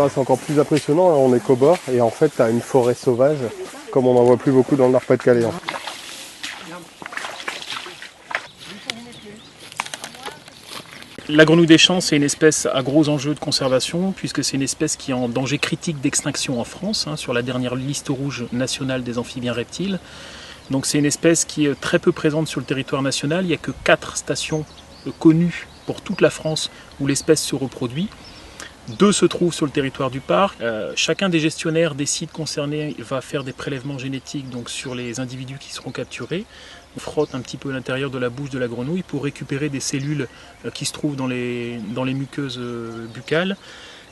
Enfin, c'est encore plus impressionnant, on est qu'au bord et en fait tu as une forêt sauvage comme on n'en voit plus beaucoup dans le Nord-Pas-de-Calais. La grenouille des champs, c'est une espèce à gros enjeux de conservation, puisque c'est une espèce qui est en danger critique d'extinction en France, sur la dernière liste rouge nationale des amphibiens reptiles. Donc c'est une espèce qui est très peu présente sur le territoire national. Il n'y a que 4 stations connues pour toute la France où l'espèce se reproduit. 2 se trouvent sur le territoire du parc. Chacun des gestionnaires des sites concernés va faire des prélèvements génétiques donc sur les individus qui seront capturés. On frotte un petit peu l'intérieur de la bouche de la grenouille pour récupérer des cellules qui se trouvent dans les muqueuses buccales.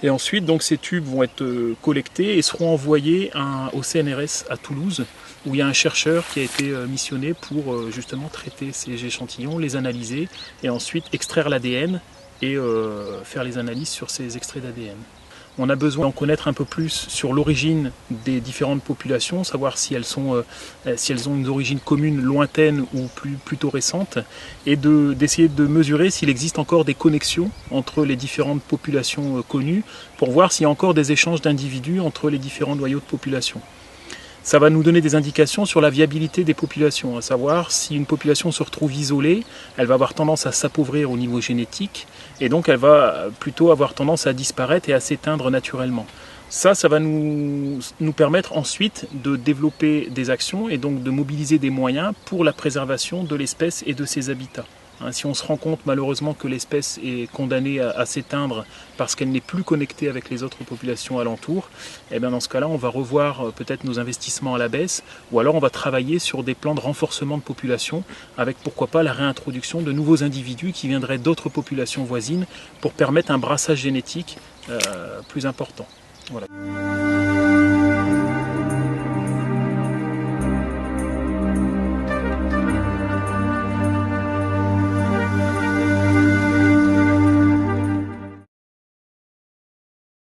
Et ensuite, donc, ces tubes vont être collectés et seront envoyés au CNRS à Toulouse, où il y a un chercheur qui a été missionné pour justement traiter ces échantillons, les analyser et ensuite extraire l'ADN et faire les analyses sur ces extraits d'ADN. On a besoin d'en connaître un peu plus sur l'origine des différentes populations, savoir si elles ont une origine commune lointaine ou plutôt récente, et d'essayer de mesurer s'il existe encore des connexions entre les différentes populations connues, pour voir s'il y a encore des échanges d'individus entre les différents noyaux de population. Ça va nous donner des indications sur la viabilité des populations, à savoir si une population se retrouve isolée, elle va avoir tendance à s'appauvrir au niveau génétique, et donc elle va plutôt avoir tendance à disparaître et à s'éteindre naturellement. Ça va nous permettre ensuite de développer des actions et donc de mobiliser des moyens pour la préservation de l'espèce et de ses habitats. Si on se rend compte malheureusement que l'espèce est condamnée à s'éteindre parce qu'elle n'est plus connectée avec les autres populations alentours, et bien dans ce cas-là, on va revoir peut-être nos investissements à la baisse, ou alors on va travailler sur des plans de renforcement de population, avec pourquoi pas la réintroduction de nouveaux individus qui viendraient d'autres populations voisines pour permettre un brassage génétique plus important. Voilà.